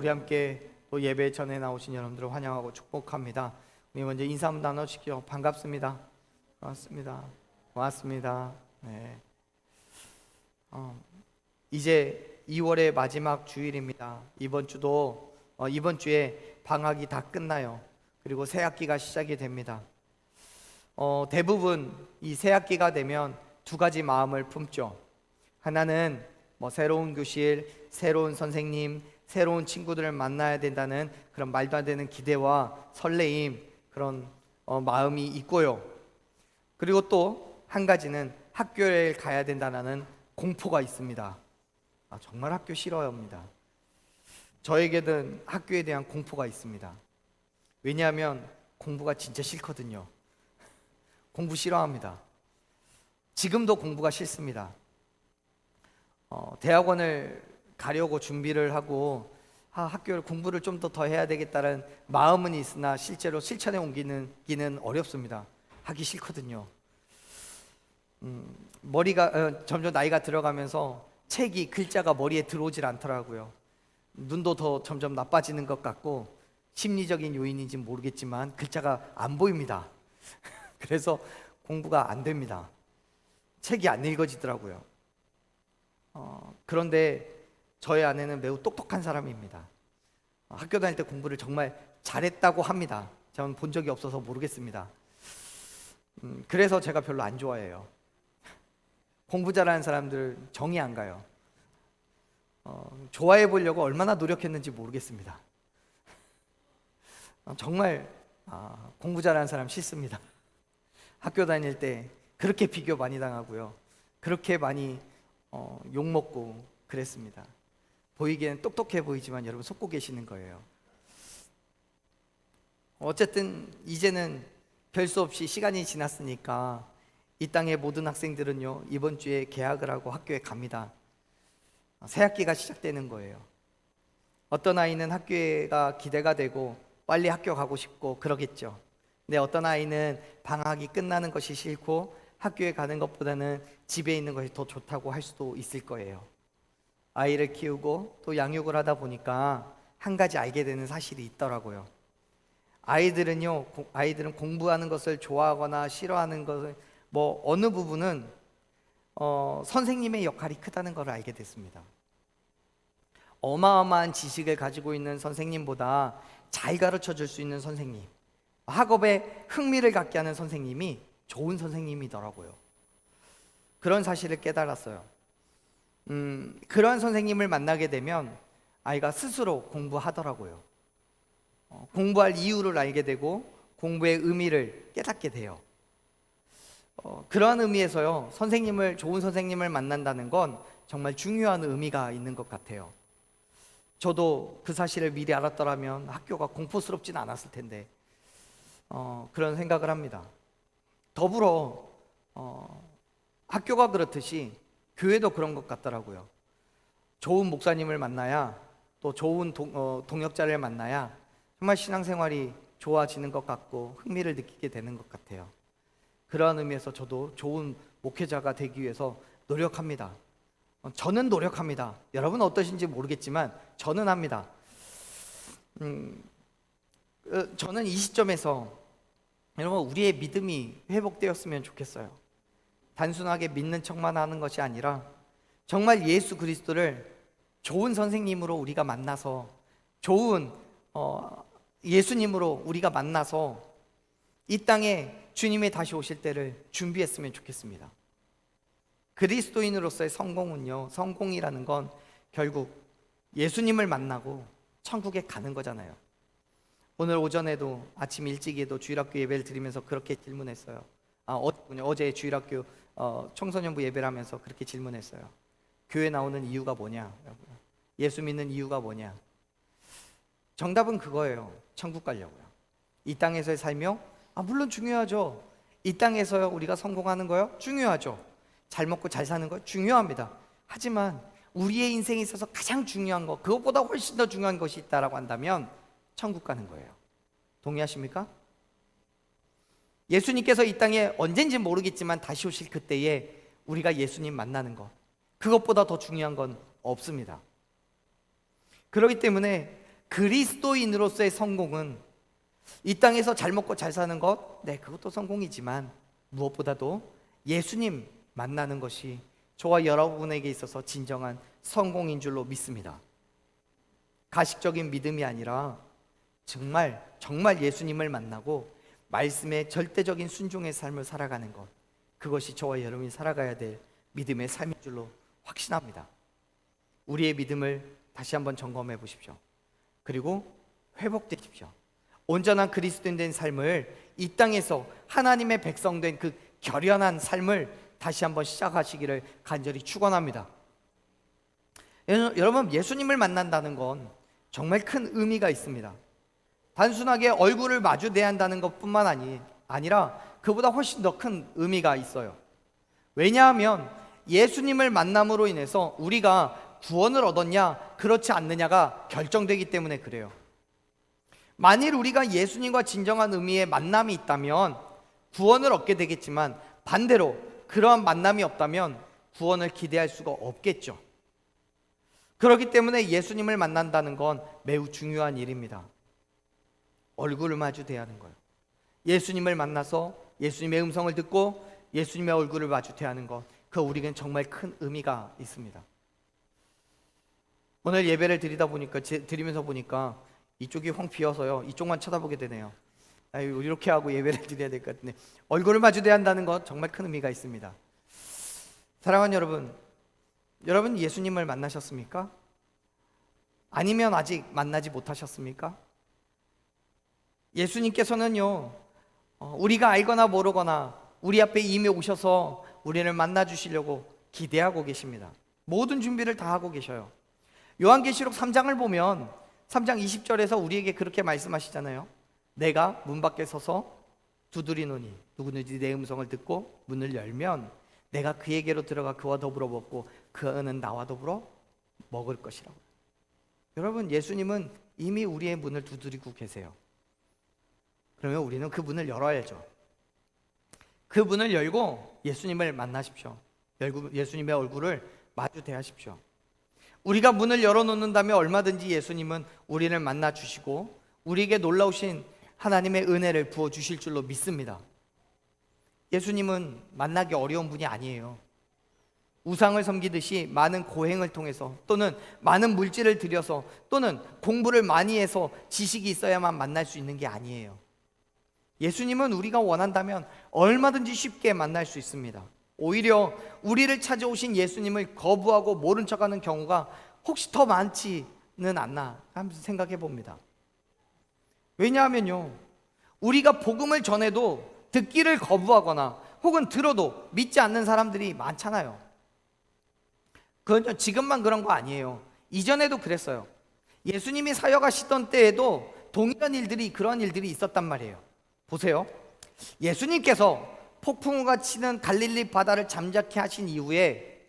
우리 함께 또 예배 전에 나오신 여러분들을 환영하고 축복합니다. 우리 먼저 인사 한번 나눠주시죠. 반갑습니다. 반갑습니다. 고맙습니다. 네. 이제 2월의 마지막 주일입니다. 이번 주에 방학이 다 끝나요. 그리고 새 학기가 시작이 됩니다. 대부분 이 새 학기가 되면 두 가지 마음을 품죠. 하나는 새로운 교실, 새로운 선생님, 새로운 친구들을 만나야 된다는 그런 말도 안 되는 기대와 설레임, 그런 마음이 있고요. 그리고 또 한 가지는 학교에 가야 된다는 공포가 있습니다. 정말 학교 싫어합니다. 저에게는 학교에 대한 공포가 있습니다. 왜냐하면 공부가 진짜 싫거든요. 공부 싫어합니다. 지금도 공부가 싫습니다. 대학원을 가려고 준비를 하고 학교를 공부를 좀 더 해야 되겠다는 마음은 있으나 실제로 실천에 옮기기는 어렵습니다. 하기 싫거든요. 점점 나이가 들어가면서 책이 글자가 머리에 들어오질 않더라고요. 눈도 더 점점 나빠지는 것 같고 심리적인 요인인지 모르겠지만 글자가 안 보입니다. 그래서 공부가 안 됩니다. 책이 안 읽어지더라고요. 그런데 저의 아내는 매우 똑똑한 사람입니다. 학교 다닐 때 공부를 정말 잘했다고 합니다. 저는 본 적이 없어서 모르겠습니다. 그래서 제가 별로 안 좋아해요. 공부 잘하는 사람들 정이 안 가요. 좋아해 보려고 얼마나 노력했는지 모르겠습니다. 정말 공부 잘하는 사람 싫습니다. 학교 다닐 때 그렇게 비교 많이 당하고요. 그렇게 많이 욕먹고 그랬습니다. 보이기에는 똑똑해 보이지만 여러분 속고 계시는 거예요. 어쨌든 이제는 별 수 없이 시간이 지났으니까 이 땅의 모든 학생들은요, 이번 주에 개학을 하고 학교에 갑니다. 새 학기가 시작되는 거예요. 어떤 아이는 학교가 기대가 되고 빨리 학교 가고 싶고 그러겠죠. 근데 어떤 아이는 방학이 끝나는 것이 싫고 학교에 가는 것보다는 집에 있는 것이 더 좋다고 할 수도 있을 거예요. 아이를 키우고 또 양육을 하다 보니까 한 가지 알게 되는 사실이 있더라고요. 아이들은 공부하는 것을 좋아하거나 싫어하는 것을 어느 부분은 선생님의 역할이 크다는 걸 알게 됐습니다. 어마어마한 지식을 가지고 있는 선생님보다 잘 가르쳐 줄 수 있는 선생님, 학업에 흥미를 갖게 하는 선생님이 좋은 선생님이더라고요. 그런 사실을 깨달았어요. 그런 선생님을 만나게 되면 아이가 스스로 공부하더라고요. 공부할 이유를 알게 되고 공부의 의미를 깨닫게 돼요. 그러한 의미에서요, 좋은 선생님을 만난다는 건 정말 중요한 의미가 있는 것 같아요. 저도 그 사실을 미리 알았더라면 학교가 공포스럽진 않았을 텐데 그런 생각을 합니다. 더불어 학교가 그렇듯이 교회도 그런 것 같더라고요. 좋은 목사님을 만나야, 또 좋은 동역자를 만나야 정말 신앙생활이 좋아지는 것 같고 흥미를 느끼게 되는 것 같아요. 그러한 의미에서 저도 좋은 목회자가 되기 위해서 노력합니다. 저는 노력합니다. 여러분은 어떠신지 모르겠지만 저는 합니다. 저는 이 시점에서 여러분, 우리의 믿음이 회복되었으면 좋겠어요. 단순하게 믿는 척만 하는 것이 아니라 정말 예수 그리스도를 좋은 선생님으로 우리가 만나서, 좋은 예수님으로 우리가 만나서 이 땅에 주님이 다시 오실 때를 준비했으면 좋겠습니다. 그리스도인으로서의 성공이라는 건 결국 예수님을 만나고 천국에 가는 거잖아요. 오늘 오전에도 아침 일찍에도 주일학교 예배를 드리면서 그렇게 질문했어요. 어제 주일학교 청소년부 예배를 하면서 그렇게 질문했어요. 교회 나오는 이유가 뭐냐? 예수 믿는 이유가 뭐냐? 정답은 그거예요. 천국 가려고요. 이 땅에서의 삶이요? 물론 중요하죠. 이 땅에서 우리가 성공하는 거요? 중요하죠. 잘 먹고 잘 사는 거 중요합니다. 하지만 우리의 인생에 있어서 가장 중요한 거, 그것보다 훨씬 더 중요한 것이 있다라고 한다면 천국 가는 거예요. 동의하십니까? 예수님께서 이 땅에 언젠지 모르겠지만 다시 오실 그때에 우리가 예수님 만나는 것, 그것보다 더 중요한 건 없습니다. 그렇기 때문에 그리스도인으로서의 성공은 이 땅에서 잘 먹고 잘 사는 것, 네, 그것도 성공이지만 무엇보다도 예수님 만나는 것이 저와 여러분에게 있어서 진정한 성공인 줄로 믿습니다. 가식적인 믿음이 아니라 정말 예수님을 만나고 말씀에 절대적인 순종의 삶을 살아가는 것, 그것이 저와 여러분이 살아가야 될 믿음의 삶인 줄로 확신합니다. 우리의 믿음을 다시 한번 점검해 보십시오. 그리고 회복되십시오. 온전한 그리스도인 된 삶을, 이 땅에서 하나님의 백성 된 그 결연한 삶을 다시 한번 시작하시기를 간절히 축원합니다. 여러분, 예수님을 만난다는 건 정말 큰 의미가 있습니다. 단순하게 얼굴을 마주 대한다는 것뿐만 아니라 그보다 훨씬 더 큰 의미가 있어요. 왜냐하면 예수님을 만남으로 인해서 우리가 구원을 얻었냐 그렇지 않느냐가 결정되기 때문에 그래요. 만일 우리가 예수님과 진정한 의미의 만남이 있다면 구원을 얻게 되겠지만, 반대로 그러한 만남이 없다면 구원을 기대할 수가 없겠죠. 그렇기 때문에 예수님을 만난다는 건 매우 중요한 일입니다. 얼굴을 마주 대하는 거예요. 예수님을 만나서 예수님의 음성을 듣고 예수님의 얼굴을 마주 대하는 것, 그 우리에겐 정말 큰 의미가 있습니다. 오늘 예배를 드리면서 보니까 이쪽이 황 비어서요, 이쪽만 쳐다보게 되네요. 이렇게 하고 예배를 드려야 될 것 같은데, 얼굴을 마주 대야 한다는 것 정말 큰 의미가 있습니다. 사랑하는 여러분 예수님을 만나셨습니까? 아니면 아직 만나지 못하셨습니까? 예수님께서는요, 우리가 알거나 모르거나 우리 앞에 이미 오셔서 우리를 만나 주시려고 기대하고 계십니다. 모든 준비를 다 하고 계셔요. 요한계시록 3장을 보면 3장 20절에서 우리에게 그렇게 말씀하시잖아요. 내가 문 밖에 서서 두드리노니 누구든지 내 음성을 듣고 문을 열면 내가 그에게로 들어가 그와 더불어 먹고 그는 나와 더불어 먹을 것이라고. 여러분, 예수님은 이미 우리의 문을 두드리고 계세요. 그러면 우리는 그 문을 열어야죠. 그 문을 열고 예수님을 만나십시오. 예수님의 얼굴을 마주 대하십시오. 우리가 문을 열어놓는다면 얼마든지 예수님은 우리를 만나 주시고 우리에게 놀라우신 하나님의 은혜를 부어주실 줄로 믿습니다. 예수님은 만나기 어려운 분이 아니에요. 우상을 섬기듯이 많은 고행을 통해서, 또는 많은 물질을 들여서, 또는 공부를 많이 해서 지식이 있어야만 만날 수 있는 게 아니에요. 예수님은 우리가 원한다면 얼마든지 쉽게 만날 수 있습니다. 오히려 우리를 찾아오신 예수님을 거부하고 모른 척하는 경우가 혹시 더 많지는 않나 한번 생각해 봅니다. 왜냐하면요, 우리가 복음을 전해도 듣기를 거부하거나 혹은 들어도 믿지 않는 사람들이 많잖아요. 그건 지금만 그런 거 아니에요. 이전에도 그랬어요. 예수님이 사역하시던 때에도 동일한 일들이, 그런 일들이 있었단 말이에요. 보세요. 예수님께서 폭풍우가 치는 갈릴리 바다를 잠잠케 하신 이후에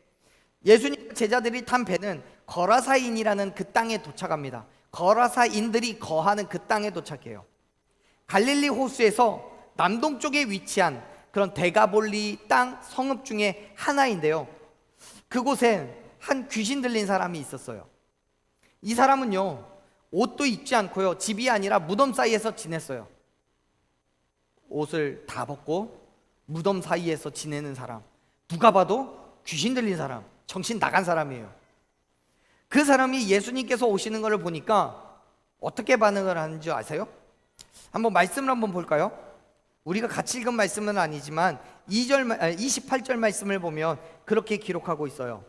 예수님 제자들이 탄 배는 거라사인이라는 그 땅에 도착합니다. 거라사인들이 거하는 그 땅에 도착해요. 갈릴리 호수에서 남동쪽에 위치한 그런 데가볼리 땅 성읍 중에 하나인데요, 그곳엔 한 귀신 들린 사람이 있었어요. 이 사람은요, 옷도 입지 않고요, 집이 아니라 무덤 사이에서 지냈어요. 옷을 다 벗고 무덤 사이에서 지내는 사람, 누가 봐도 귀신 들린 사람, 정신 나간 사람이에요. 그 사람이 예수님께서 오시는 것을 보니까 어떻게 반응을 하는지 아세요? 한번 말씀을 한번 볼까요? 우리가 같이 읽은 말씀은 아니지만 28절 말씀을 보면 그렇게 기록하고 있어요.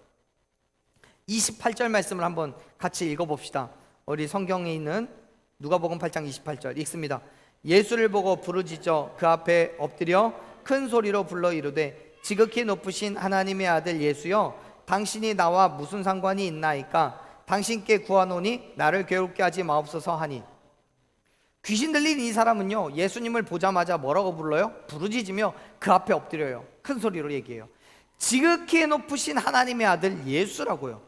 28절 말씀을 한번 같이 읽어봅시다. 우리 성경에 있는 누가복음 8장 28절 읽습니다. 예수를 보고 부르짖어 그 앞에 엎드려 큰 소리로 불러 이르되 지극히 높으신 하나님의 아들 예수여, 당신이 나와 무슨 상관이 있나이까? 당신께 구하노니 나를 괴롭게 하지 마옵소서 하니. 귀신 들린 이 사람은요, 예수님을 보자마자 뭐라고 불러요? 부르짖으며 그 앞에 엎드려요. 큰 소리로 얘기해요. 지극히 높으신 하나님의 아들 예수라고요.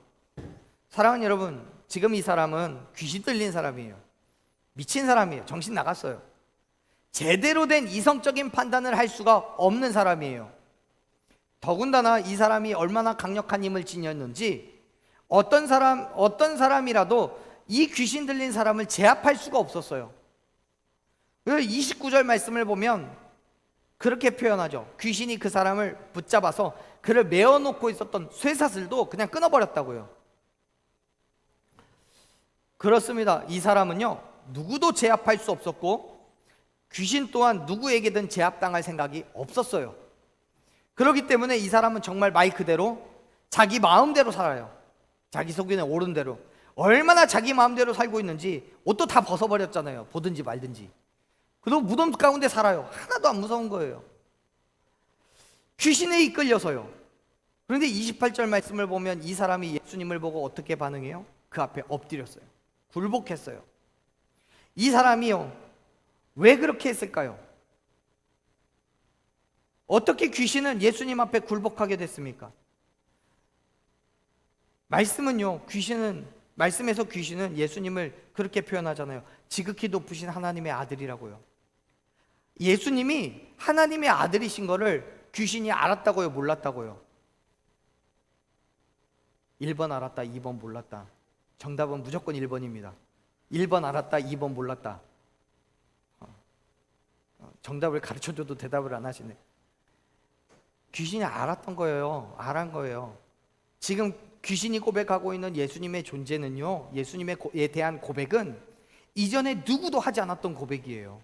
사랑하는 여러분, 지금 이 사람은 귀신 들린 사람이에요. 미친 사람이에요. 정신 나갔어요. 제대로 된 이성적인 판단을 할 수가 없는 사람이에요. 더군다나 이 사람이 얼마나 강력한 힘을 지녔는지, 어떤 사람이라도 이 귀신 들린 사람을 제압할 수가 없었어요. 29절 말씀을 보면 그렇게 표현하죠. 귀신이 그 사람을 붙잡아서 그를 메어놓고 있었던 쇠사슬도 그냥 끊어버렸다고요. 그렇습니다. 이 사람은요, 누구도 제압할 수 없었고 귀신 또한 누구에게든 제압당할 생각이 없었어요. 그렇기 때문에 이 사람은 정말 말 그대로 자기 마음대로 살아요. 자기 속에는 옳은 대로. 얼마나 자기 마음대로 살고 있는지 옷도 다 벗어버렸잖아요. 보든지 말든지. 그리고 무덤 가운데 살아요. 하나도 안 무서운 거예요. 귀신에 이끌려서요. 그런데 28절 말씀을 보면 이 사람이 예수님을 보고 어떻게 반응해요? 그 앞에 엎드렸어요. 굴복했어요. 이 사람이요, 왜 그렇게 했을까요? 어떻게 귀신은 예수님 앞에 굴복하게 됐습니까? 말씀은요, 말씀에서 귀신은 예수님을 그렇게 표현하잖아요. 지극히 높으신 하나님의 아들이라고요. 예수님이 하나님의 아들이신 거를 귀신이 알았다고요, 몰랐다고요? 1번 알았다, 2번 몰랐다. 정답은 무조건 1번입니다. 1번 알았다, 2번 몰랐다. 정답을 가르쳐줘도 대답을 안 하시네. 귀신이 알았던 거예요. 알한 거예요. 지금 귀신이 고백하고 있는 예수님의 존재는요, 예수님에 대한 고백은 이전에 누구도 하지 않았던 고백이에요.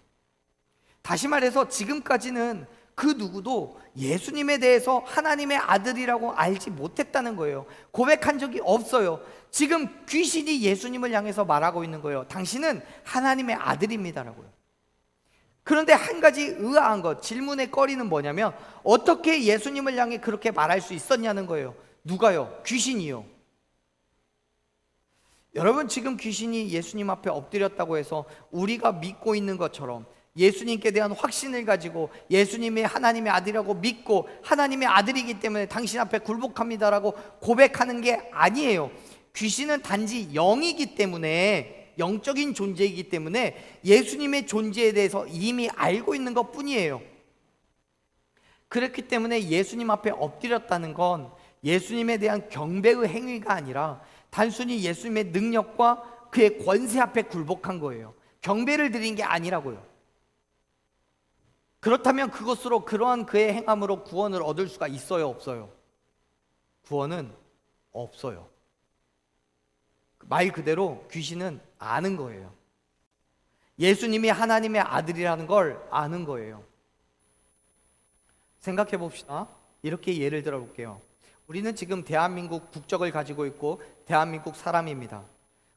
다시 말해서 지금까지는 그 누구도 예수님에 대해서 하나님의 아들이라고 알지 못했다는 거예요. 고백한 적이 없어요. 지금 귀신이 예수님을 향해서 말하고 있는 거예요. 당신은 하나님의 아들입니다라고요. 그런데 한 가지 의아한 것, 질문의 거리는 뭐냐면 어떻게 예수님을 향해 그렇게 말할 수 있었냐는 거예요. 누가요? 귀신이요. 여러분, 지금 귀신이 예수님 앞에 엎드렸다고 해서 우리가 믿고 있는 것처럼 예수님께 대한 확신을 가지고 예수님이 하나님의 아들이라고 믿고 하나님의 아들이기 때문에 당신 앞에 굴복합니다라고 고백하는 게 아니에요. 귀신은 단지 영이기 때문에, 영적인 존재이기 때문에 예수님의 존재에 대해서 이미 알고 있는 것 뿐이에요. 그렇기 때문에 예수님 앞에 엎드렸다는 건 예수님에 대한 경배의 행위가 아니라 단순히 예수님의 능력과 그의 권세 앞에 굴복한 거예요. 경배를 드린 게 아니라고요. 그렇다면 그것으로, 그러한 그의 행함으로 구원을 얻을 수가 있어요, 없어요? 구원은 없어요. 말 그대로 귀신은 아는 거예요. 예수님이 하나님의 아들이라는 걸 아는 거예요. 생각해 봅시다. 이렇게 예를 들어 볼게요. 우리는 지금 대한민국 국적을 가지고 있고 대한민국 사람입니다.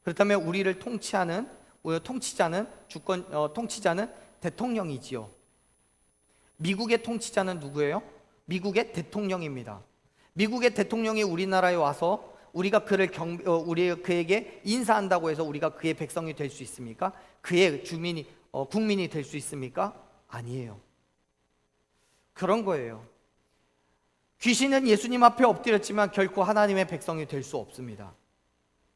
그렇다면 우리를 통치자는 대통령이지요. 미국의 통치자는 누구예요? 미국의 대통령입니다. 미국의 대통령이 우리나라에 와서 우리가 그에게 인사한다고 해서 우리가 그의 백성이 될 수 있습니까? 그의 국민이 될 수 있습니까? 아니에요. 그런 거예요. 귀신은 예수님 앞에 엎드렸지만 결코 하나님의 백성이 될 수 없습니다.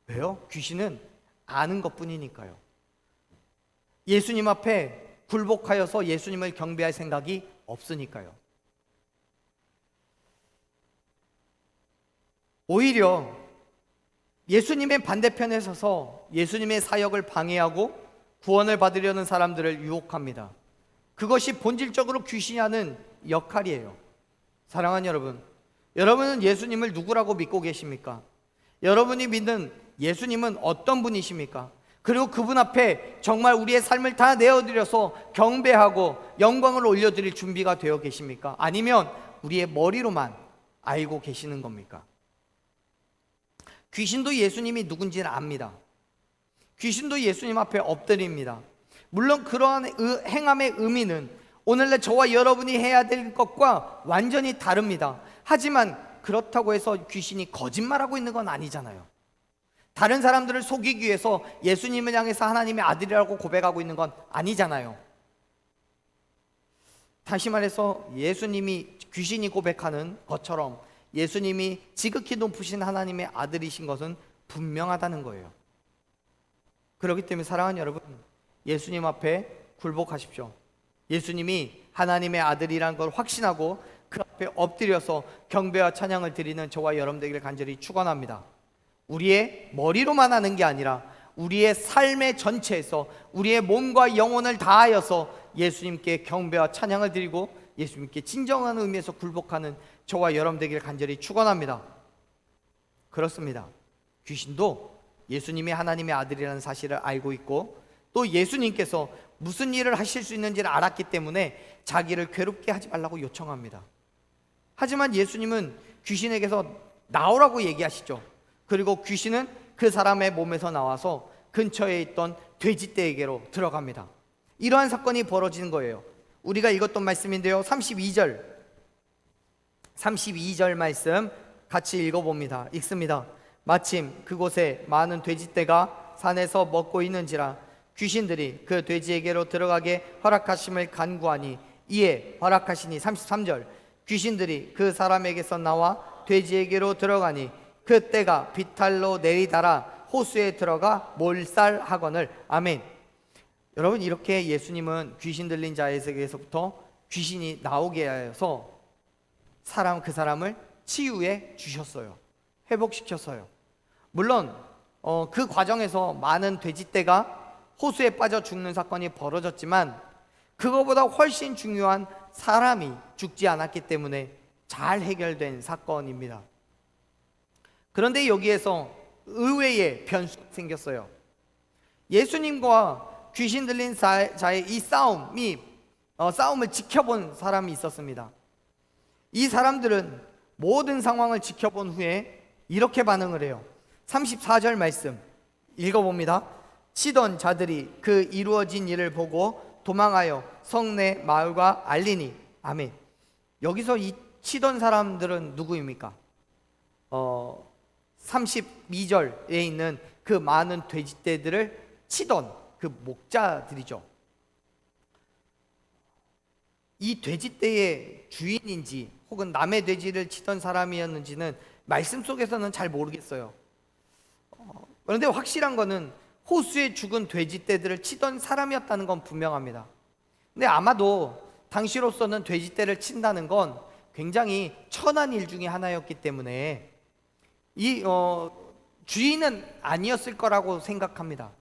왜요? 귀신은 아는 것뿐이니까요. 예수님 앞에 굴복하여서 예수님을 경배할 생각이 없으니까요. 오히려 예수님의 반대편에 서서 예수님의 사역을 방해하고 구원을 받으려는 사람들을 유혹합니다. 그것이 본질적으로 귀신이 하는 역할이에요. 사랑하는 여러분, 여러분은 예수님을 누구라고 믿고 계십니까? 여러분이 믿는 예수님은 어떤 분이십니까? 그리고 그분 앞에 정말 우리의 삶을 다 내어드려서 경배하고 영광을 올려드릴 준비가 되어 계십니까? 아니면 우리의 머리로만 알고 계시는 겁니까? 귀신도 예수님이 누군지는 압니다. 귀신도 예수님 앞에 엎드립니다. 물론 그러한 행함의 의미는 오늘날 저와 여러분이 해야 될 것과 완전히 다릅니다. 하지만 그렇다고 해서 귀신이 거짓말하고 있는 건 아니잖아요. 다른 사람들을 속이기 위해서 예수님을 향해서 하나님의 아들이라고 고백하고 있는 건 아니잖아요. 다시 말해서 예수님이 귀신이 고백하는 것처럼 예수님이 지극히 높으신 하나님의 아들이신 것은 분명하다는 거예요. 그렇기 때문에 사랑하는 여러분, 예수님 앞에 굴복하십시오. 예수님이 하나님의 아들이라는 걸 확신하고 그 앞에 엎드려서 경배와 찬양을 드리는 저와 여러분들에게 간절히 축원합니다. 우리의 머리로만 하는 게 아니라 우리의 삶의 전체에서 우리의 몸과 영혼을 다하여서 예수님께 경배와 찬양을 드리고 예수님께 진정한 의미에서 굴복하는 저와 여러분 되기를 간절히 축원합니다. 그렇습니다. 귀신도 예수님이 하나님의 아들이라는 사실을 알고 있고 또 예수님께서 무슨 일을 하실 수 있는지를 알았기 때문에 자기를 괴롭게 하지 말라고 요청합니다. 하지만 예수님은 귀신에게서 나오라고 얘기하시죠. 그리고 귀신은 그 사람의 몸에서 나와서 근처에 있던 돼지떼에게로 들어갑니다. 이러한 사건이 벌어지는 거예요. 우리가 읽었던 말씀인데요, 32절 말씀 같이 읽어봅니다. 읽습니다. 마침 그곳에 많은 돼지떼가 산에서 먹고 있는지라 귀신들이 그 돼지에게로 들어가게 허락하심을 간구하니 이에 허락하시니 33절 귀신들이 그 사람에게서 나와 돼지에게로 들어가니 그 떼가 비탈로 내리달아 호수에 들어가 몰살하거늘. 아멘. 여러분, 이렇게 예수님은 귀신 들린 자에게서부터 귀신이 나오게 하여서 그 사람을 치유해 주셨어요. 회복시켰어요. 물론 그 과정에서 많은 돼지떼가 호수에 빠져 죽는 사건이 벌어졌지만 그거보다 훨씬 중요한 사람이 죽지 않았기 때문에 잘 해결된 사건입니다. 그런데 여기에서 의외의 변수가 생겼어요. 예수님과 귀신 들린 자의 이 싸움을 지켜본 사람이 있었습니다. 이 사람들은 모든 상황을 지켜본 후에 이렇게 반응을 해요. 34절 말씀 읽어봅니다. 치던 자들이 그 이루어진 일을 보고 도망하여 성내 마을과 알리니. 아멘. 여기서 이 치던 사람들은 누구입니까? 32절에 있는 그 많은 돼지떼들을 치던 그 목자들이죠. 이 돼지떼의 주인인지 혹은 남의 돼지를 치던 사람이었는지는 말씀 속에서는 잘 모르겠어요. 그런데 확실한 거는 호수에 죽은 돼지떼들을 치던 사람이었다는 건 분명합니다. 근데 아마도 당시로서는 돼지떼를 친다는 건 굉장히 천한 일 중에 하나였기 때문에 이 주인은 아니었을 거라고 생각합니다.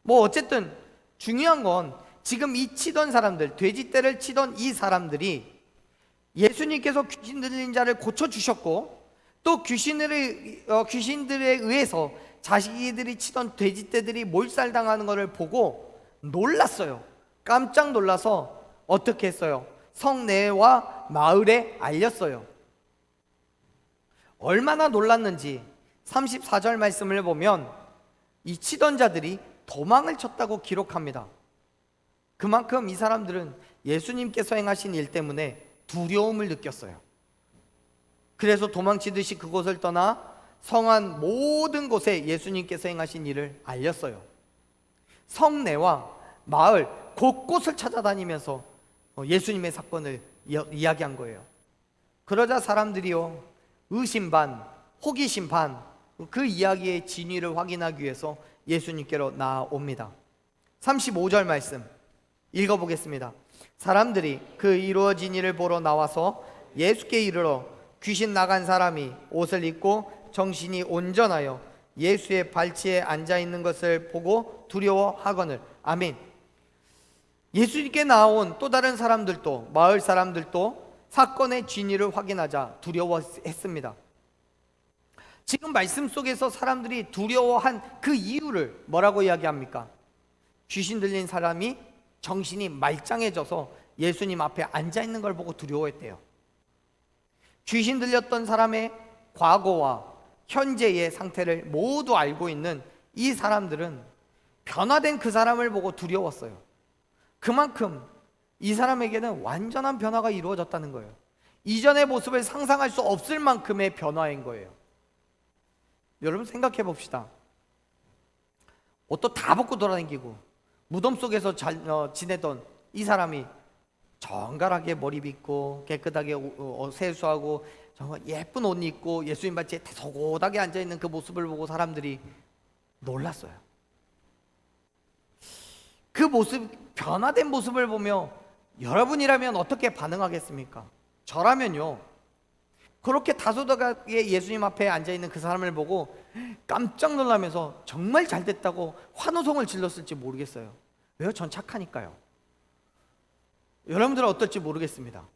뭐 어쨌든 중요한 건 지금 이 치던 사람들, 돼지떼를 치던 이 사람들이 예수님께서 귀신 들린 자를 고쳐주셨고 또 귀신들에 의해서 자기들이 치던 돼지떼들이 몰살당하는 것을 보고 놀랐어요. 깜짝 놀라서 어떻게 했어요? 성내와 마을에 알렸어요. 얼마나 놀랐는지 34절 말씀을 보면 이 치던 자들이 도망을 쳤다고 기록합니다. 그만큼 이 사람들은 예수님께서 행하신 일 때문에 두려움을 느꼈어요. 그래서 도망치듯이 그곳을 떠나 성안 모든 곳에 예수님께서 행하신 일을 알렸어요. 성내와 마을 곳곳을 찾아다니면서 예수님의 사건을 이야기한 거예요. 그러자 사람들이요, 의심 반, 호기심 반, 그 이야기의 진위를 확인하기 위해서 예수님께로 나아옵니다. 35절 말씀 읽어보겠습니다. 사람들이 그 이루어진 일을 보러 나와서 예수께 이르러 귀신 나간 사람이 옷을 입고 정신이 온전하여 예수의 발치에 앉아 있는 것을 보고 두려워하거늘. 아멘. 예수님께 나온 또 다른 사람들도, 마을 사람들도 사건의 진위를 확인하자 두려워했습니다. 지금 말씀 속에서 사람들이 두려워한 그 이유를 뭐라고 이야기합니까? 귀신 들린 사람이 정신이 말짱해져서 예수님 앞에 앉아 있는 걸 보고 두려워했대요. 귀신 들렸던 사람의 과거와 현재의 상태를 모두 알고 있는 이 사람들은 변화된 그 사람을 보고 두려웠어요. 그만큼 이 사람에게는 완전한 변화가 이루어졌다는 거예요. 이전의 모습을 상상할 수 없을 만큼의 변화인 거예요. 여러분 생각해 봅시다. 옷도 다 벗고 돌아다니고 무덤 속에서 지내던 이 사람이 정갈하게 머리 빗고 깨끗하게 세수하고 정말 예쁜 옷 입고 예수님 발치에 대소곳하게 앉아있는 그 모습을 보고 사람들이 놀랐어요. 그 모습, 변화된 모습을 보며 여러분이라면 어떻게 반응하겠습니까? 저라면요, 그렇게 다소다하게 예수님 앞에 앉아있는 그 사람을 보고 깜짝 놀라면서 정말 잘 됐다고 환호성을 질렀을지 모르겠어요. 왜요? 전 착하니까요. 여러분들은 어떨지 모르겠습니다.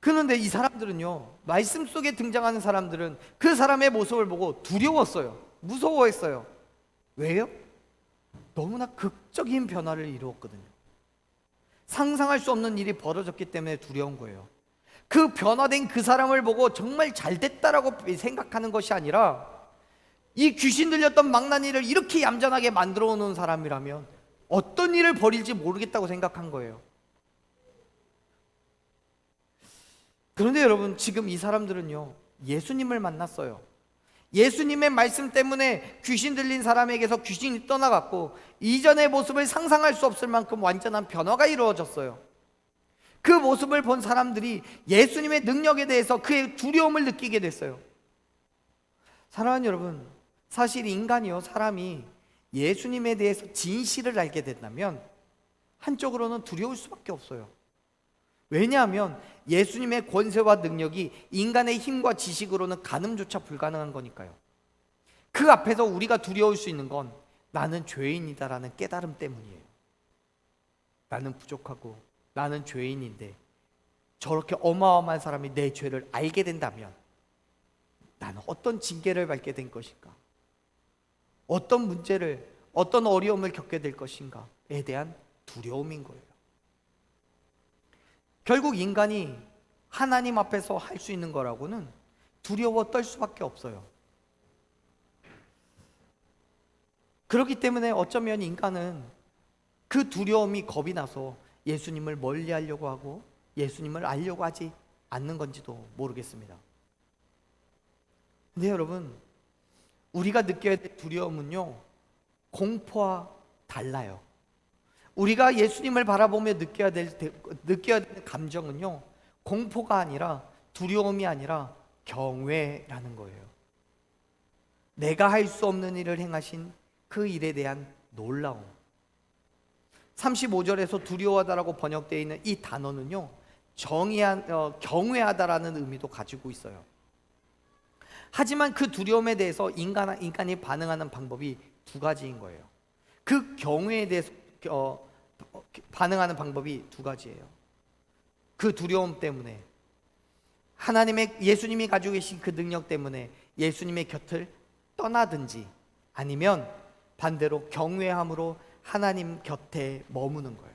그런데 이 사람들은요, 말씀 속에 등장하는 사람들은 그 사람의 모습을 보고 두려웠어요. 무서워했어요. 왜요? 너무나 극적인 변화를 이루었거든요. 상상할 수 없는 일이 벌어졌기 때문에 두려운 거예요. 그 변화된 그 사람을 보고 정말 잘 됐다라고 생각하는 것이 아니라, 이 귀신 들렸던 망나니를 이렇게 얌전하게 만들어 놓은 사람이라면 어떤 일을 벌일지 모르겠다고 생각한 거예요. 그런데 여러분, 지금 이 사람들은요, 예수님을 만났어요. 예수님의 말씀 때문에 귀신 들린 사람에게서 귀신이 떠나갔고, 이전의 모습을 상상할 수 없을 만큼 완전한 변화가 이루어졌어요. 그 모습을 본 사람들이 예수님의 능력에 대해서 그의 두려움을 느끼게 됐어요. 사랑하는 여러분, 사실 인간이요, 사람이 예수님에 대해서 진실을 알게 된다면 한쪽으로는 두려울 수밖에 없어요. 왜냐하면 예수님의 권세와 능력이 인간의 힘과 지식으로는 가늠조차 불가능한 거니까요. 그 앞에서 우리가 두려울 수 있는 건 나는 죄인이다라는 깨달음 때문이에요. 나는 부족하고 나는 죄인인데 저렇게 어마어마한 사람이 내 죄를 알게 된다면 나는 어떤 징계를 받게 된 것인가, 어떤 문제를, 어떤 어려움을 겪게 될 것인가에 대한 두려움인 거예요. 결국 인간이 하나님 앞에서 할 수 있는 거라고는 두려워 떨 수밖에 없어요. 그렇기 때문에 어쩌면 인간은 그 두려움이 겁이 나서 예수님을 멀리하려고 하고 예수님을 알려고 하지 않는 건지도 모르겠습니다. 근데 여러분, 우리가 느껴야 될 두려움은요, 공포와 달라요. 우리가 예수님을 바라보며 느껴야 될 감정은요, 공포가 아니라, 두려움이 아니라 경외라는 거예요. 내가 할 수 없는 일을 행하신 그 일에 대한 놀라움. 35절에서 두려워하다라고 번역되어 있는 이 단어는요, 경외하다라는 의미도 가지고 있어요. 하지만 그 두려움에 대해서 인간이 반응하는 방법이 두 가지인 거예요. 그 경외에 대해서 반응하는 방법이 두 가지예요. 그 두려움 때문에, 예수님이 가지고 계신 그 능력 때문에 예수님의 곁을 떠나든지, 아니면 반대로 경외함으로 하나님 곁에 머무는 거예요.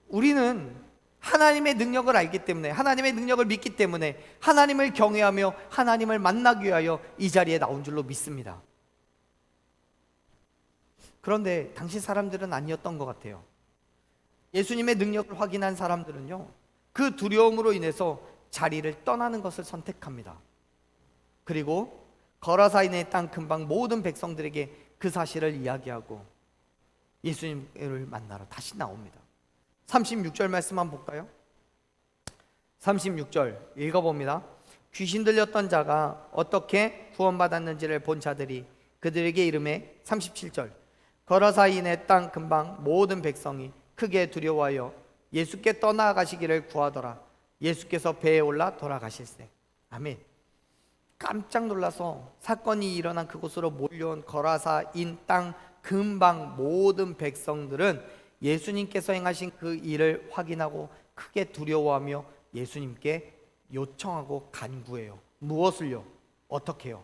우리는 하나님의 능력을 알기 때문에, 하나님의 능력을 믿기 때문에 하나님을 경외하며 하나님을 만나기 위하여 이 자리에 나온 줄로 믿습니다. 그런데 당시 사람들은 아니었던 것 같아요. 예수님의 능력을 확인한 사람들은요, 그 두려움으로 인해서 자리를 떠나는 것을 선택합니다. 그리고 거라사인의 땅 근방 모든 백성들에게 그 사실을 이야기하고 예수님을 만나러 다시 나옵니다. 36절 말씀 한번 볼까요? 36절 읽어봅니다. 귀신 들렸던 자가 어떻게 구원받았는지를 본 자들이 그들에게 이르매, 37절, 거라사인의 땅 근방 모든 백성이 크게 두려워하여 예수께 떠나가시기를 구하더라. 예수께서 배에 올라 돌아가실세. 아멘. 깜짝 놀라서 사건이 일어난 그곳으로 몰려온 거라사인 땅 근방 모든 백성들은 예수님께서 행하신 그 일을 확인하고 크게 두려워하며 예수님께 요청하고 간구해요. 무엇을요? 어떻게요?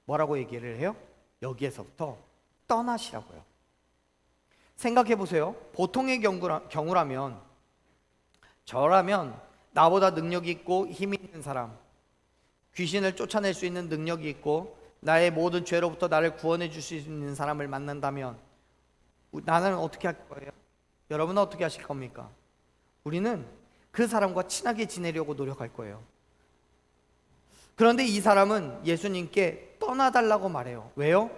뭐라고 얘기를 해요? 여기에서부터 떠나시라고요. 생각해 보세요. 보통의 경우라면, 저라면 나보다 능력이 있고 힘이 있는 사람, 귀신을 쫓아낼 수 있는 능력이 있고 나의 모든 죄로부터 나를 구원해 줄 수 있는 사람을 만난다면 나는 어떻게 할 거예요? 여러분은 어떻게 하실 겁니까? 우리는 그 사람과 친하게 지내려고 노력할 거예요. 그런데 이 사람은 예수님께 떠나달라고 말해요. 왜요?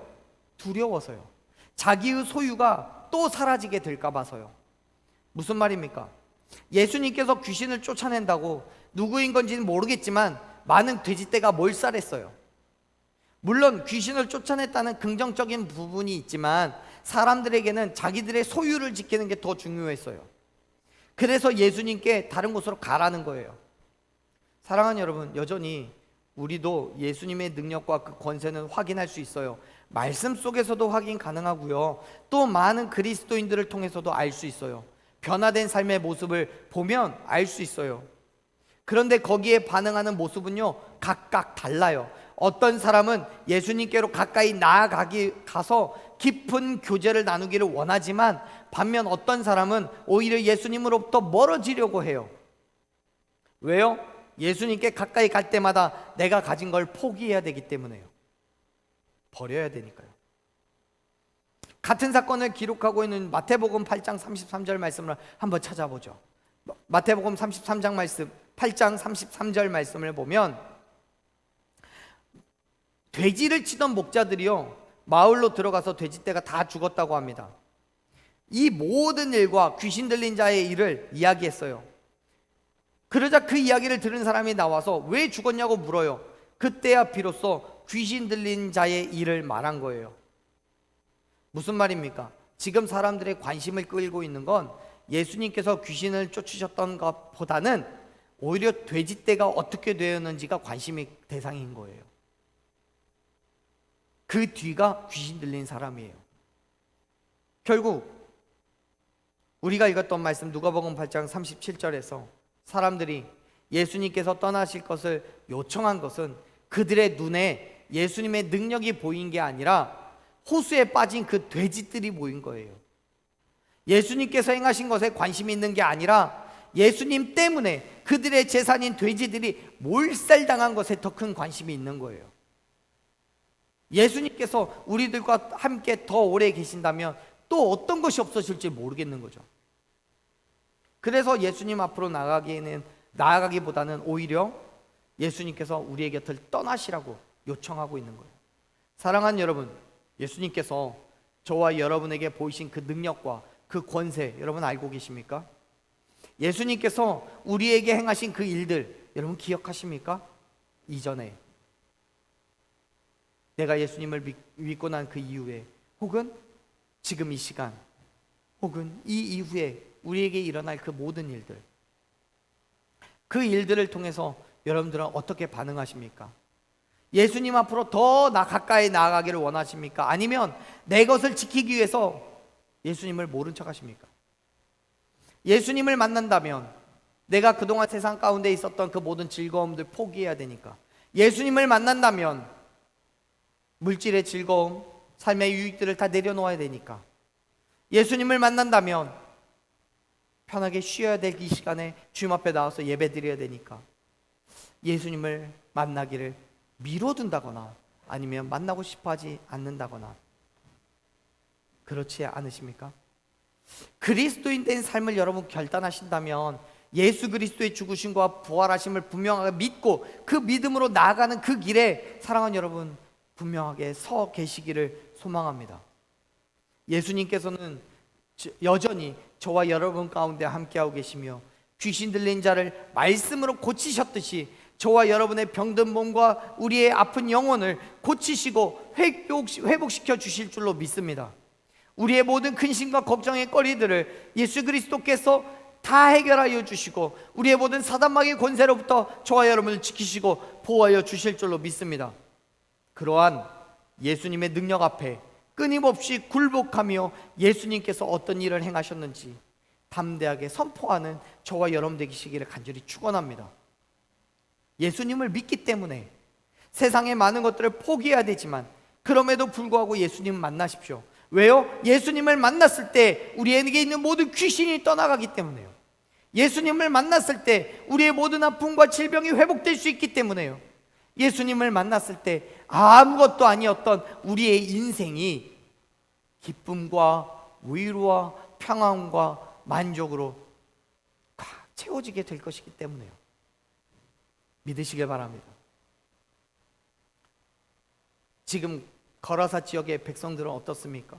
두려워서요. 자기의 소유가 또 사라지게 될까 봐서요. 무슨 말입니까? 예수님께서 귀신을 쫓아낸다고 누구인 건지는 모르겠지만 많은 돼지떼가 몰살했어요. 물론 귀신을 쫓아냈다는 긍정적인 부분이 있지만 사람들에게는 자기들의 소유를 지키는 게 더 중요했어요. 그래서 예수님께 다른 곳으로 가라는 거예요. 사랑하는 여러분, 여전히 우리도 예수님의 능력과 그 권세는 확인할 수 있어요. 말씀 속에서도 확인 가능하고요, 또 많은 그리스도인들을 통해서도 알 수 있어요. 변화된 삶의 모습을 보면 알 수 있어요. 그런데 거기에 반응하는 모습은요, 각각 달라요. 어떤 사람은 예수님께로 가까이 가서 깊은 교제를 나누기를 원하지만, 반면 어떤 사람은 오히려 예수님으로부터 멀어지려고 해요. 왜요? 예수님께 가까이 갈 때마다 내가 가진 걸 포기해야 되기 때문에요. 버려야 되니까요. 같은 사건을 기록하고 있는 마태복음 8장 33절 말씀을 한번 찾아보죠. 마태복음 33장 말씀, 8장 33절 말씀을 보면, 돼지를 치던 목자들이요, 마을로 들어가서 돼지떼가 다 죽었다고 합니다. 이 모든 일과 귀신 들린 자의 일을 이야기했어요. 그러자 그 이야기를 들은 사람이 나와서 왜 죽었냐고 물어요. 그때야 비로소 귀신 들린 자의 일을 말한 거예요. 무슨 말입니까? 지금 사람들의 관심을 끌고 있는 건 예수님께서 귀신을 쫓으셨던 것보다는 오히려 돼지떼가 어떻게 되었는지가 관심의 대상인 거예요. 그 뒤가 귀신 들린 사람이에요. 결국 우리가 읽었던 말씀 누가복음 8장 37절에서 사람들이 예수님께서 떠나실 것을 요청한 것은 그들의 눈에 예수님의 능력이 보인 게 아니라 호수에 빠진 그 돼지들이 보인 거예요. 예수님께서 행하신 것에 관심이 있는 게 아니라 예수님 때문에 그들의 재산인 돼지들이 몰살당한 것에 더 큰 관심이 있는 거예요. 예수님께서 우리들과 함께 더 오래 계신다면 또 어떤 것이 없어질지 모르겠는 거죠. 그래서 예수님 앞으로 나아가기보다는 오히려 예수님께서 우리의 곁을 떠나시라고 요청하고 있는 거예요. 사랑하는 여러분, 예수님께서 저와 여러분에게 보이신 그 능력과 그 권세, 여러분 알고 계십니까? 예수님께서 우리에게 행하신 그 일들, 여러분 기억하십니까? 이전에 내가 예수님을 믿고 난 그 이후에, 혹은 지금 이 시간, 혹은 이 이후에 우리에게 일어날 그 모든 일들, 그 일들을 통해서 여러분들은 어떻게 반응하십니까? 예수님 앞으로 더 가까이 나아가기를 원하십니까? 아니면 내 것을 지키기 위해서 예수님을 모른 척 하십니까? 예수님을 만난다면 내가 그동안 세상 가운데 있었던 그 모든 즐거움들 포기해야 되니까, 예수님을 만난다면 물질의 즐거움, 삶의 유익들을 다 내려놓아야 되니까, 예수님을 만난다면 편하게 쉬어야 될 이 시간에 주님 앞에 나와서 예배 드려야 되니까, 예수님을 만나기를 미뤄둔다거나 아니면 만나고 싶어 하지 않는다거나, 그렇지 않으십니까? 그리스도인 된 삶을 여러분 결단하신다면 예수 그리스도의 죽으심과 부활하심을 분명하게 믿고 그 믿음으로 나아가는 그 길에 사랑하는 여러분 분명하게 서 계시기를 소망합니다. 예수님께서는 여전히 저와 여러분 가운데 함께하고 계시며 귀신 들린 자를 말씀으로 고치셨듯이 저와 여러분의 병든 몸과 우리의 아픈 영혼을 고치시고 회복시켜 주실 줄로 믿습니다. 우리의 모든 근심과 걱정의 거리들을 예수 그리스도께서 다 해결하여 주시고 우리의 모든 사단마귀의 권세로부터 저와 여러분을 지키시고 보호하여 주실 줄로 믿습니다. 그러한 예수님의 능력 앞에 끊임없이 굴복하며 예수님께서 어떤 일을 행하셨는지 담대하게 선포하는 저와 여러분 되시기를 간절히 축원합니다. 예수님을 믿기 때문에 세상의 많은 것들을 포기해야 되지만 그럼에도 불구하고 예수님을 만나십시오. 왜요? 예수님을 만났을 때 우리에게 있는 모든 귀신이 떠나가기 때문에요. 예수님을 만났을 때 우리의 모든 아픔과 질병이 회복될 수 있기 때문에요. 예수님을 만났을 때 아무것도 아니었던 우리의 인생이 기쁨과 위로와 평안과 만족으로 꽉 채워지게 될 것이기 때문에요. 믿으시길 바랍니다. 지금 거라사 지역의 백성들은 어떻습니까?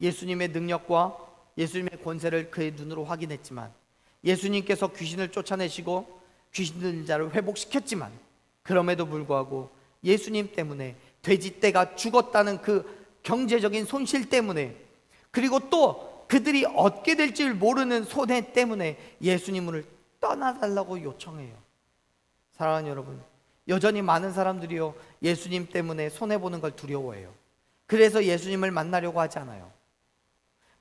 예수님의 능력과 예수님의 권세를 그의 눈으로 확인했지만, 예수님께서 귀신을 쫓아내시고 귀신 들린 자를 회복시켰지만, 그럼에도 불구하고 예수님 때문에 돼지떼가 죽었다는 그 경제적인 손실 때문에 그리고 또 그들이 얻게 될 줄 모르는 손해 때문에 예수님을 떠나달라고 요청해요. 사랑하는 여러분, 여전히 많은 사람들이요, 예수님 때문에 손해보는 걸 두려워해요. 그래서 예수님을 만나려고 하지 않아요.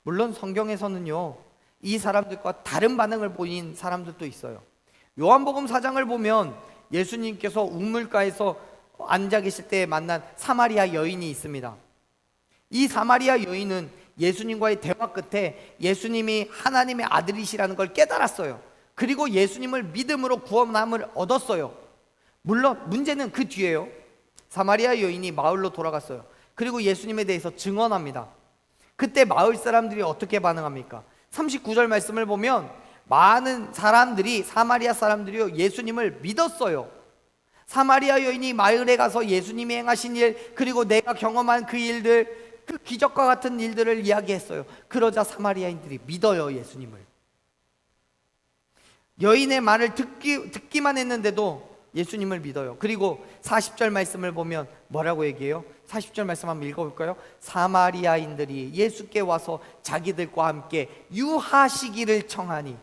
물론 성경에서는요, 이 사람들과 다른 반응을 보인 사람들도 있어요. 요한복음 4장을 보면 예수님께서 우물가에서 앉아 계실 때 만난 사마리아 여인이 있습니다. 이 사마리아 여인은 예수님과의 대화 끝에 예수님이 하나님의 아들이시라는 걸 깨달았어요. 그리고 예수님을 믿음으로 구원함을 얻었어요. 물론 문제는 그 뒤에요. 사마리아 여인이 마을로 돌아갔어요. 그리고 예수님에 대해서 증언합니다. 그때 마을 사람들이 어떻게 반응합니까? 39절 말씀을 보면 많은 사람들이, 사마리아 사람들이요, 예수님을 믿었어요. 사마리아 여인이 마을에 가서 예수님이 행하신 일, 그리고 내가 경험한 그 일들, 그 기적과 같은 일들을 이야기했어요. 그러자 사마리아인들이 믿어요, 예수님을. 여인의 말을 듣기만 했는데도 예수님을 믿어요. 그리고 40절 말씀을 보면 뭐라고 얘기해요? 40절 말씀 한번 읽어볼까요? 사마리아인들이 예수께 와서 자기들과 함께 유하시기를 청하니,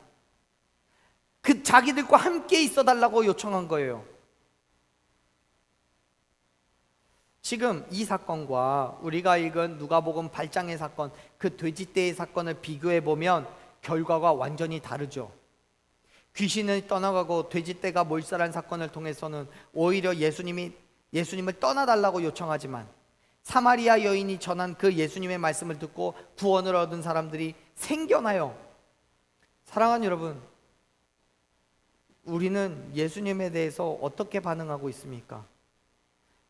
그 자기들과 함께 있어 달라고 요청한 거예요. 지금 이 사건과 우리가 읽은 누가복음 8장의 사건, 그 돼지떼의 사건을 비교해 보면 결과가 완전히 다르죠. 귀신을 떠나가고 돼지떼가 몰살한 사건을 통해서는 오히려 예수님을 떠나달라고 요청하지만, 사마리아 여인이 전한 그 예수님의 말씀을 듣고 구원을 얻은 사람들이 생겨나요. 사랑하는 여러분, 우리는 예수님에 대해서 어떻게 반응하고 있습니까?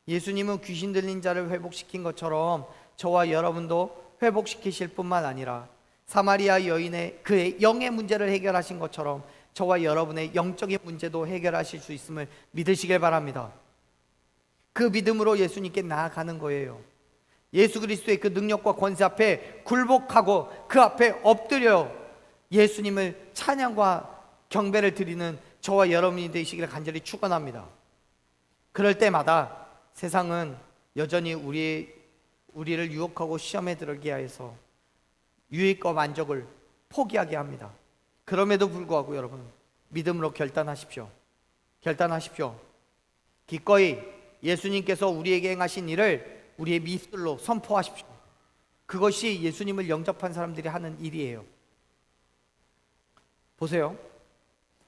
예수님은 귀신 들린 자를 회복시킨 것처럼 저와 여러분도 회복시키실 뿐만 아니라 사마리아 여인의 그의 영의 문제를 해결하신 것처럼 저와 여러분의 영적인 문제도 해결하실 수 있음을 믿으시길 바랍니다. 그 믿음으로 예수님께 나아가는 거예요. 예수 그리스도의 그 능력과 권세 앞에 굴복하고 그 앞에 엎드려 예수님을 찬양과 경배를 드리는 저와 여러분이 되시기를 간절히 축원합니다. 그럴 때마다 세상은 여전히 우리를 유혹하고 시험에 들게 해서 유익과 만족을 포기하게 합니다. 그럼에도 불구하고 여러분, 믿음으로 결단하십시오. 결단하십시오. 기꺼이 예수님께서 우리에게 행하신 일을 우리의 미술로 선포하십시오. 그것이 예수님을 영접한 사람들이 하는 일이에요. 보세요.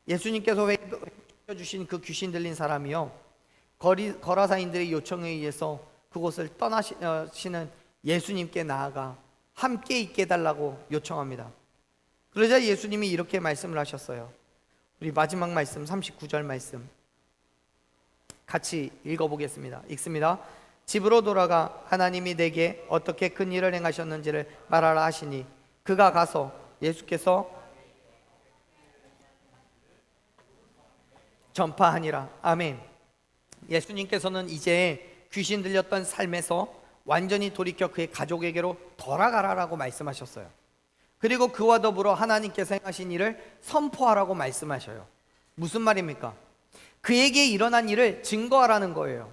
예수님께서 회복시켜주신 그 귀신 들린 사람이요, 거라사인들의 요청에 의해서 그곳을 떠나시는 예수님께 나아가 함께 있게 해달라고 요청합니다. 그러자 예수님이 이렇게 말씀을 하셨어요. 우리 마지막 말씀 39절 말씀 같이 읽어보겠습니다. 읽습니다. 집으로 돌아가 하나님이 내게 어떻게 큰 일을 행하셨는지를 말하라 하시니 그가 가서 예수께서 전파하니라. 아멘. 예수님께서는 이제 귀신 들렸던 삶에서 완전히 돌이켜 그의 가족에게로 돌아가라라고 말씀하셨어요. 그리고 그와 더불어 하나님께서 행하신 일을 선포하라고 말씀하셔요. 무슨 말입니까? 그에게 일어난 일을 증거하라는 거예요.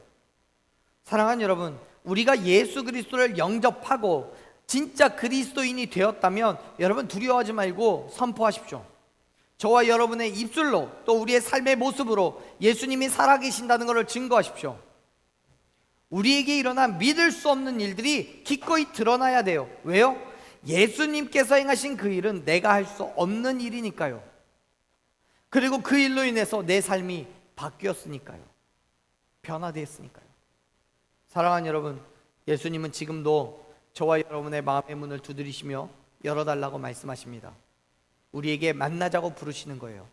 사랑하는 여러분, 우리가 예수 그리스도를 영접하고 진짜 그리스도인이 되었다면 여러분 두려워하지 말고 선포하십시오. 저와 여러분의 입술로 또 우리의 삶의 모습으로 예수님이 살아계신다는 것을 증거하십시오. 우리에게 일어난 믿을 수 없는 일들이 기꺼이 드러나야 돼요. 왜요? 예수님께서 행하신 그 일은 내가 할 수 없는 일이니까요. 그리고 그 일로 인해서 내 삶이 바뀌었으니까요. 변화되었으니까요. 사랑하는 여러분, 예수님은 지금도 저와 여러분의 마음의 문을 두드리시며 열어달라고 말씀하십니다. 우리에게 만나자고 부르시는 거예요.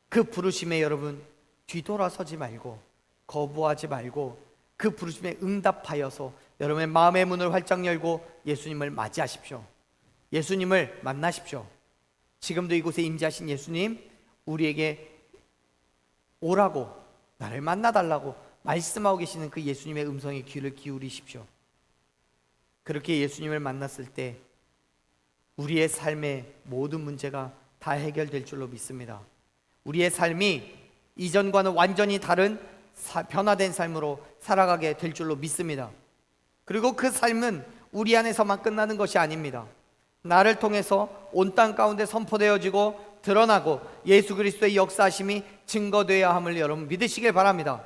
그 부르심에 여러분 뒤돌아서지 말고 거부하지 말고 그 부르심에 응답하여서 여러분의 마음의 문을 활짝 열고 예수님을 맞이하십시오. 예수님을 만나십시오. 지금도 이곳에 임재하신 예수님, 우리에게 오라고, 나를 만나달라고 말씀하고 계시는 그 예수님의 음성에 귀를 기울이십시오. 그렇게 예수님을 만났을 때 우리의 삶의 모든 문제가 다 해결될 줄로 믿습니다. 우리의 삶이 이전과는 완전히 다른 변화된 삶으로 살아가게 될 줄로 믿습니다. 그리고 그 삶은 우리 안에서만 끝나는 것이 아닙니다. 나를 통해서 온 땅 가운데 선포되어지고 드러나고 예수 그리스도의 역사하심이 증거되어야 함을 여러분 믿으시길 바랍니다.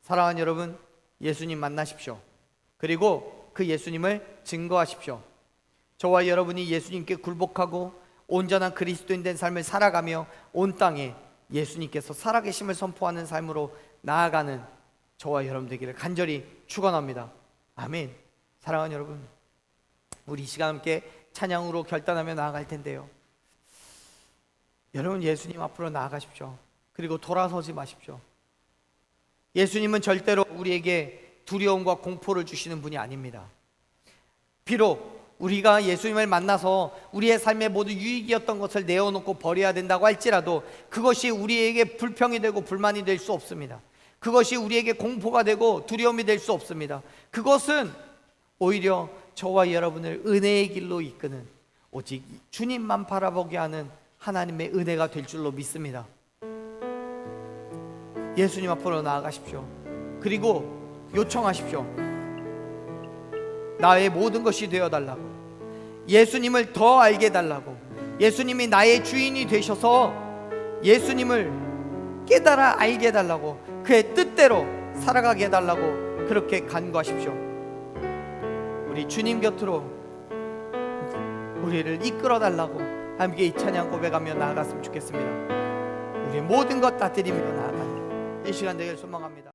사랑하는 여러분, 예수님 만나십시오. 그리고 그 예수님을 증거하십시오. 저와 여러분이 예수님께 굴복하고 온전한 그리스도인 된 삶을 살아가며 온 땅에 예수님께서 살아계심을 선포하는 삶으로 나아가는 저와 여러분 되기를 간절히 축원합니다. 아멘. 사랑하는 여러분, 우리 이 시간 함께 찬양으로 결단하며 나아갈 텐데요, 여러분 예수님 앞으로 나아가십시오. 그리고 돌아서지 마십시오. 예수님은 절대로 우리에게 두려움과 공포를 주시는 분이 아닙니다. 비록 우리가 예수님을 만나서 우리의 삶에 모두 유익이었던 것을 내어놓고 버려야 된다고 할지라도 그것이 우리에게 불평이 되고 불만이 될 수 없습니다. 그것이 우리에게 공포가 되고 두려움이 될 수 없습니다. 그것은 오히려 저와 여러분을 은혜의 길로 이끄는, 오직 주님만 바라보게 하는 하나님의 은혜가 될 줄로 믿습니다. 예수님 앞으로 나아가십시오. 그리고 요청하십시오. 나의 모든 것이 되어달라고, 예수님을 더 알게 해달라고, 예수님이 나의 주인이 되셔서 예수님을 깨달아 알게 해달라고, 그의 뜻대로 살아가게 해달라고 그렇게 간구하십시오. 우리 주님 곁으로 우리를 이끌어 달라고 함께 이 찬양 고백하며 나아갔으면 좋겠습니다. 우리의 모든 것 다 드리며 나아가는 이 시간 되길 소망합니다.